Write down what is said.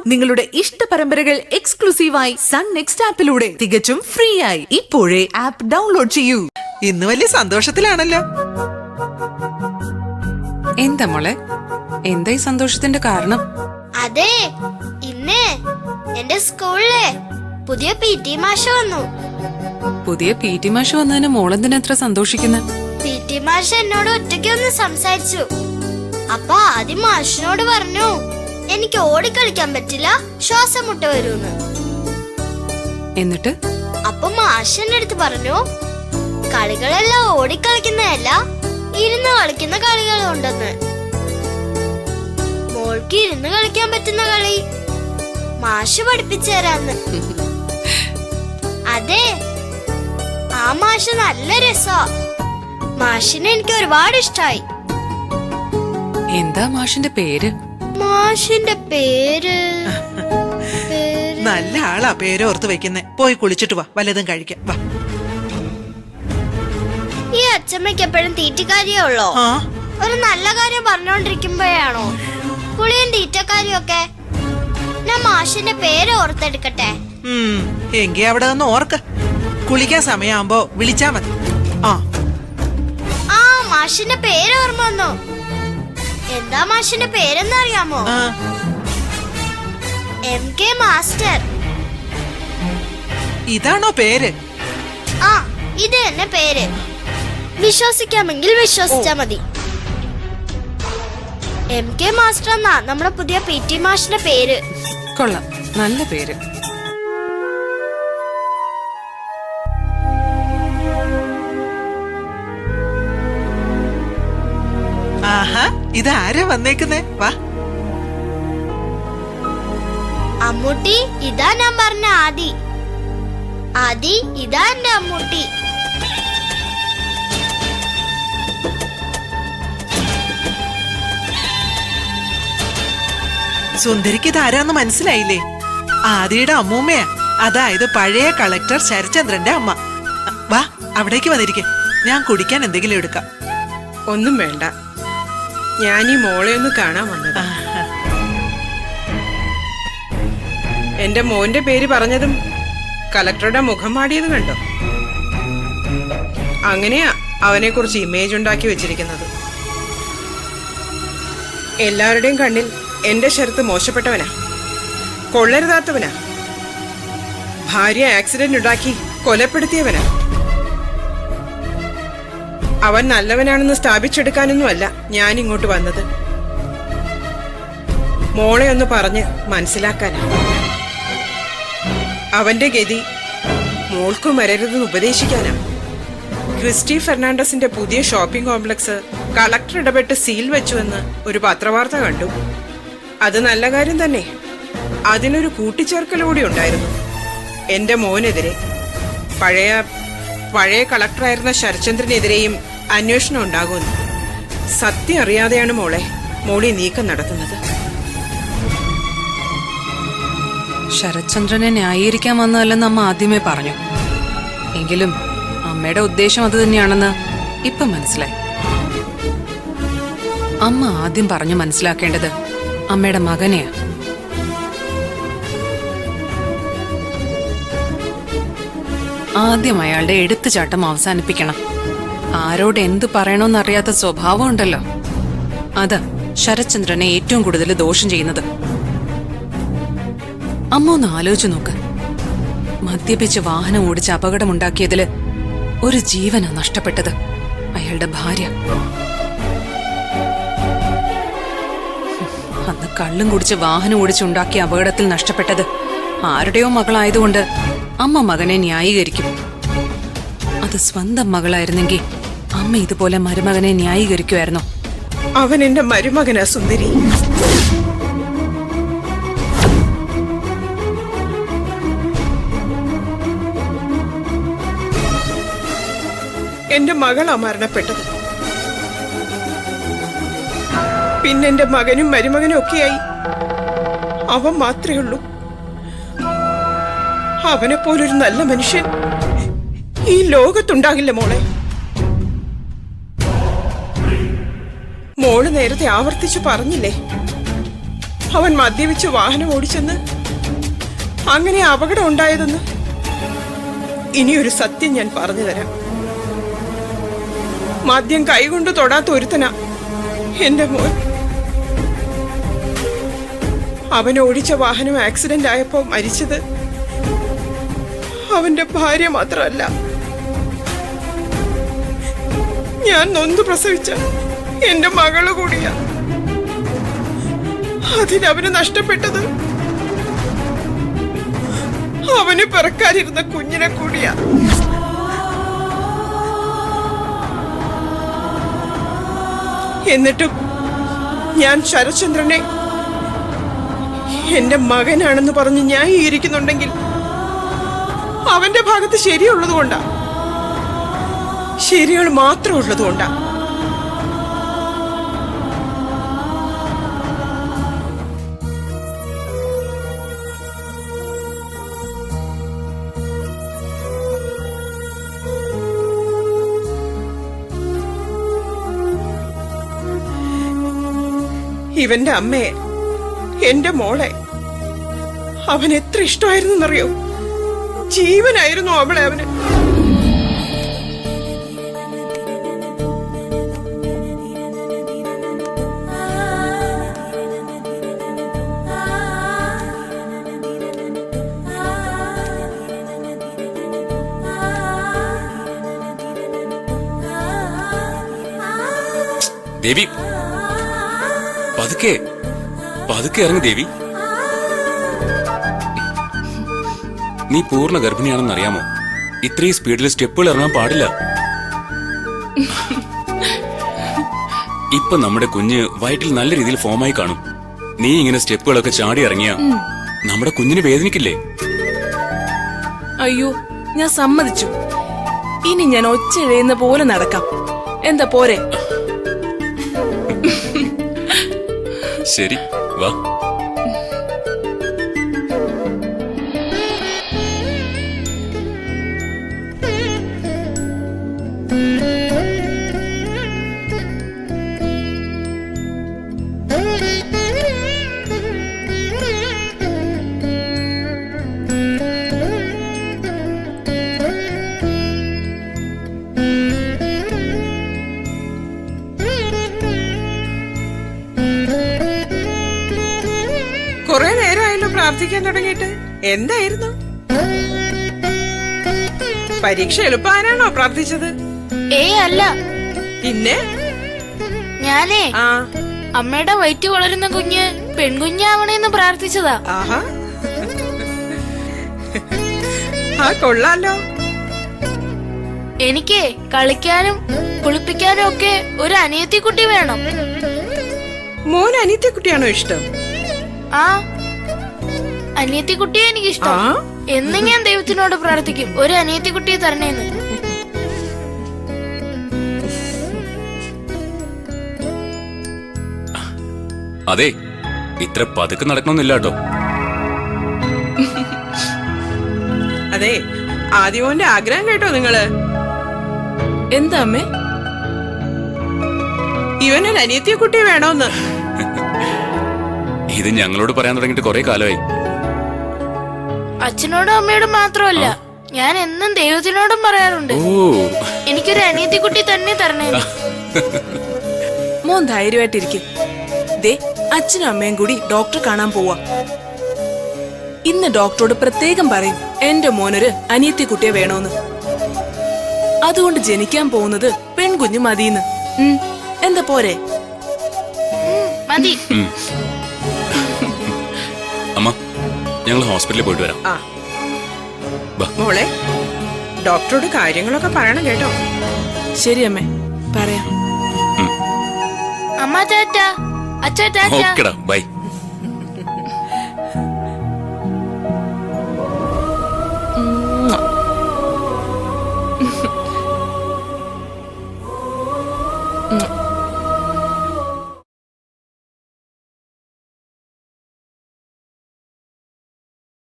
നിങ്ങളുടെ ഇഷ്ട പരമ്പരകൾ എക്സ്ക്ലൂസീവായി സൺ നെക്സ്റ്റ് ആപ്പിലൂടെ തികച്ചും ഫ്രീ ആയി ഇപ്പോഴേ ആപ്പ് ഡൗൺലോഡ് ചെയ്യൂ. ഇന്ന് വലിയ സന്തോഷത്തിലാണല്ലോ. എന്താ മോളെ, എന്താ ഈ സന്തോഷത്തിന്റെ കാരണം? അതെ, ഇന്ന് എന്റെ സ്കൂളിലെ പുതിയ PT മാഷ് വന്നു. പുതിയ PT മാഷ് വന്നതിന് മോളെന്തിനാ എത്ര സന്തോഷിക്കുന്നത്? PT മാഷ് എന്നോട് ഒറ്റയ്ക്ക് ഒന്ന് സംസാരിച്ചു. അപ്പൊ ആദ്യം മാഷിനോട് പറഞ്ഞു എനിക്ക് ഓടിക്കളിക്കാൻ പറ്റില്ല, ശ്വാസം മുട്ട വരൂന്ന്. എന്നിട്ട് അപ്പൊ മാഷ് എന്റെ അടുത്ത് പറഞ്ഞു കളികളെല്ലാം ഓടിക്കളിക്കുന്നതല്ല, ഇരുന്ന് കളിക്കുന്ന കളികളുണ്ടെന്ന്. മോൾക്ക് ഇരുന്ന് കളിക്കാൻ പറ്റുന്ന കളി മാഷ് പഠിപ്പിച്ചു തരാന്ന്. അതെ, ആ മാഷ് നല്ല രസാ. മാഷിനെ എനിക്ക് ഒരുപാട് ഇഷ്ടായി. എന്താ മാഷിന്റെ പേര്? മാഷിന്റെ പേര് നല്ല ആളാ പേരോർത്ത് വെക്കുന്നേ. പോയി കുളിച്ചിട്ട് വാ, വല്ലതും കഴിക്കാം. വാ. ഈ അച്ഛമ്മയ്ക്ക് എപ്പോഴും തീറ്റക്കാരിയേ ഉള്ളോ? ഒരു നല്ല കാര്യം പറഞ്ഞോണ്ടിരിക്കുമ്പോഴാണോ കുളിയും തീറ്റക്കാരിയും ഒക്കെ? ഞാൻ മാഷിന്റെ പേര് ഓർത്തെടുക്കട്ടെ. എങ്കി അവിടെ നിന്ന് ഓർക്ക. കുളിക്കാൻ സമയമാകുമ്പോ വിളിച്ചാ മതി. ആ മാഷിന്റെ പേര് ഓർമ്മ വന്നു. എന്താ മാഷിന്റെ പേരെന്നറിയാമോ? MK master. ഇതാണോ പേര്? ആ, ഇത് തന്നെ പേര്. വിശ്വസിക്കാമെങ്കിൽ വിശ്വസിച്ചാ മതി. MK മാസ്റ്റർ എന്നാ നമ്മുടെ പുതിയ PT മാഷിന്റെ പേര്. കൊള്ളാം, നല്ല പേര്. ആഹാ, ഇതാരാ വന്നേക്കുന്നേ? വാ. അമ്മൂട്ടി, ഇതാ ഞാൻ പറഞ്ഞ ആദി. ആദി, ഇതാ എന്റെ അമ്മൂട്ടി. സുന്ദരിക്ക് ഇതാരാന്ന് മനസ്സിലായില്ലേ? ആദിയുടെ അമ്മൂമ്മയാ. അതായത് പഴയ കളക്ടർ ശരചന്ദ്രന്റെ അമ്മ. വാ, അവിടേക്ക് വന്നിരിക്കെ. ഞാൻ കുടിക്കാൻ എന്തെങ്കിലും എടുക്കാം. ഒന്നും വേണ്ട, ഞാൻ ഈ മോളെ ഒന്ന് കാണാൻ വന്നത്. എന്റെ മോന്റെ പേര് പറഞ്ഞതും കളക്ടറുടെ മുഖം മാടിയത് കണ്ടോ? അങ്ങനെയാ അവനെ കുറിച്ച് ഇമേജ് ഉണ്ടാക്കി വെച്ചിരിക്കുന്നത്. എല്ലാവരുടെയും കണ്ണിൽ എന്റെ ശരത്ത് മോശപ്പെട്ടവനാ, കൊള്ളരുതാത്തവനാ, ഭാര്യ ആക്സിഡന്റ് ഉണ്ടാക്കി കൊലപ്പെടുത്തിയവനാ. അവൻ നല്ലവനാണെന്ന് സ്ഥാപിച്ചെടുക്കാനൊന്നുമല്ല ഞാൻ ഇങ്ങോട്ട് വന്നത്. മോളെ ഒന്ന് പറഞ്ഞ് മനസ്സിലാക്കാനാ. അവന്റെ ഗതി മോൾക്കും വരരുതെന്ന് ഉപദേശിക്കാനാ. ക്രിസ്റ്റി ഫെർണാണ്ടസിന്റെ പുതിയ ഷോപ്പിംഗ് കോംപ്ലക്സ് കളക്ടർ ഇടപെട്ട് സീൽ വെച്ചുവെന്ന് ഒരു പത്രവാർത്ത കണ്ടു. അത് നല്ല കാര്യം തന്നെ. അതിനൊരു കൂട്ടിച്ചേർക്കലൂടെ ഉണ്ടായിരുന്നു. എന്റെ മോനെതിരെ, പഴയ കളക്ടറായിരുന്ന ശരചന്ദ്രനെതിരെയും അന്വേഷണം ഉണ്ടാകുമെന്ന്. സത്യം അറിയാതെയാണ് മോളി നീക്കം നടത്തുന്നത്. ശരത്ചന്ദ്രനെ ന്യായീകരിക്കാൻ വന്നതല്ലെന്ന് അമ്മ ആദ്യമേ പറഞ്ഞു. എങ്കിലും അമ്മയുടെ ഉദ്ദേശം അത് തന്നെയാണെന്ന് ഇപ്പൊ മനസ്സിലായി. അമ്മ ആദ്യം പറഞ്ഞു മനസ്സിലാക്കേണ്ടത് അമ്മയുടെ മകനെയാ. ആദ്യം അയാളുടെ എടുത്തുചാട്ടം അവസാനിപ്പിക്കണം. ആരോട് എന്തു പറയണമെന്നറിയാത്ത സ്വഭാവം ഉണ്ടല്ലോ, അത് ശരത്ചന്ദ്രനെ ഏറ്റവും കൂടുതൽ ദോഷം ചെയ്യുന്നത്. അമ്മ ഒന്ന് ആലോചിച്ചു നോക്ക്. മദ്യപിച്ച് വാഹനം ഓടിച്ച് അപകടമുണ്ടാക്കിയതില് ഒരു ജീവനാ നഷ്ടപ്പെട്ടത്, അയാളുടെ ഭാര്യ. അന്ന് കള്ളും കുടിച്ച് വാഹനം ഓടിച്ചുണ്ടാക്കിയ അപകടത്തിൽ നഷ്ടപ്പെട്ടത് ആരുടെയോ മകളായതുകൊണ്ട് അമ്മ മകനെ ന്യായീകരിക്കും. അത് സ്വന്തം മകളായിരുന്നെങ്കിൽ അമ്മ ഇതുപോലെ മരുമകനെ ന്യായീകരിക്കുമായിരുന്നോ? അവൻ എന്റെ മരുമകനാ സുന്ദരി. എന്റെ മകളാ മരണപ്പെട്ടത്. പിന്നെന്റെ മകനും മരുമകനും ഒക്കെയായി അവൻ മാത്രമേ ഉള്ളൂ. അവനെ പോലൊരു നല്ല മനുഷ്യൻ ഈ ലോകത്തുണ്ടാകില്ല മോളെ. മോള് നേരത്തെ ആവർത്തിച്ചു പറഞ്ഞില്ലേ, അവൻ മദ്യപിച്ച് വാഹനം ഓടിച്ചെന്ന് അങ്ങനെ അപകടം ഉണ്ടായതെന്ന് ഇനിയൊരു സത്യം ഞാൻ പറഞ്ഞു തരാം. മദ്യം കൈകൊണ്ട് തൊടാത്ത ഒരുത്തനാ എന്റെ മോൻ. അവൻ ഓടിച്ച വാഹനം ആക്സിഡന്റ് ആയപ്പോ മരിച്ചത് അവന്റെ ഭാര്യ മാത്രമല്ല, ഞാൻ നൊന്തു പ്രസവിച്ച എന്റെ മകള് കൂടിയാ. അതിനവന് നഷ്ടപ്പെട്ടത് അവന് പിറക്കാനിരുന്ന കുഞ്ഞിനെ കൂടിയാ. എന്നിട്ടും ഞാൻ ശരത്ചന്ദ്രനെ എന്റെ മകനാണെന്ന് പറഞ്ഞ് ന്യായീകരിക്കുന്നുണ്ടെങ്കിൽ അവന്റെ ഭാഗത്ത് ശരിയുള്ളതുകൊണ്ടാ, ശരികൾ മാത്രം ഉള്ളതുകൊണ്ടാ. ഇവന്റെ അമ്മയെ, എന്റെ മോളെ അവൻ എത്ര ഇഷ്ടമായിരുന്നറിയോ? ജീവനായിരുന്നു അവളെ അവന്. ദേവി, പതുക്കെ പതുക്കെ ഇറങ്ങ് ദേവി. നീ പൂർണ്ണ ഗർഭിണിയാണെന്ന് അറിയാമോ? ഇത്രയും സ്പീഡിൽ സ്റ്റെപ്പുകൾ ഇറങ്ങാൻ പാടില്ല. ഇപ്പൊ നമ്മുടെ കുഞ്ഞ് വയറ്റിൽ നല്ല രീതിയിൽ ഫോമായി കാണും. നീ ഇങ്ങനെ സ്റ്റെപ്പുകളൊക്കെ ചാടി ഇറങ്ങിയ നമ്മുടെ കുഞ്ഞിന് വേദനിക്കില്ലേ? അയ്യോ, ഞാൻ സമ്മതിച്ചു. ഇനി ഞാൻ ഒച്ചെഴുന്ന പോലെ നടക്കാം. എന്താ പോരെ? ശരി, വാ. കുറെ നേരമായല്ലോ പ്രാർത്ഥിക്കാൻ തുടങ്ങിയിട്ട്. എന്തായിരുന്നു? പരീക്ഷ എളുപ്പാനാണോ പ്രാർത്ഥിച്ചത്? അല്ല, പിന്നെ ഞാനേ ആ അമ്മയുടെ വയറ്റ് വളരുന്ന കുഞ്ഞ് പെൺകുഞ്ഞാവണേന്ന് പ്രാർത്ഥിച്ചതാ. ആഹാ, ആ കൊള്ളാലോ. എനിക്ക് കളിക്കാനും കുളിപ്പിക്കാനും ഒക്കെ ഒരു അനിയത്തിക്കുട്ടി വേണം. മോൻ അനിയത്തിക്കുട്ടിയാണോ ഇഷ്ടം? ആ, അനിയത്തിക്കുട്ടിയെ എനിക്കിഷ്ടം. ആ? എന്നും ഞാൻ ദൈവത്തിനോട് പ്രാർത്ഥിക്കും ഒരു അനിയത്തിക്കുട്ടിയെ തരണേന്ന്. അതെ, ഇത്ര പതുക്കെ നടക്കണമെന്നില്ല കേട്ടോ. അതെ, ആദ്യമോന്റെ ആഗ്രഹം കേട്ടോ നിങ്ങള്? എന്താ അമ്മേ? ഇവനൊരു അനിയത്തിക്കുട്ടി വേണോന്ന്. ഇത് ഞങ്ങളോട് പറയാൻ തുടങ്ങിയിട്ട് കുറെ കാലമായി. അച്ഛനോടും അമ്മയോടും മാത്രമല്ല, ഞാൻ എന്നും ദൈവത്തിനോടും പറയാറുണ്ട് ഓ, എനിക്കൊരു അനിയത്തിക്കുട്ടി തന്നെ തരണേന്ന്. മോൻ ധൈര്യമായിട്ടിരിക്കും. ദേ, അച്ഛനും അമ്മയും കൂടി ഡോക്ടർ കാണാൻ പോവാ. ഇന്ന് ഡോക്ടറോട് പ്രത്യേകം പറയും എന്റെ മോനൊരു അനിയത്തിക്കുട്ടിയെ വേണോന്ന്. അതുകൊണ്ട് ജനിക്കാൻ പോകുന്നത് പെൺകുഞ്ഞു മതിന്ന്. എന്താ പോരെ? മതി. അമ്മ, ഞങ്ങൾ ഹോസ്പിറ്റലിൽ പോയിട്ട് വരാം. ആ ബാ. മോളെ, ഡോക്ടറോട് കാര്യങ്ങളൊക്കെ പറയണം കേട്ടോ. ശരി അമ്മേ, പറയാം. അമ്മ ടാറ്റ, അച്ഛ ടാറ്റ. ഓക്കെടാ, ബൈ.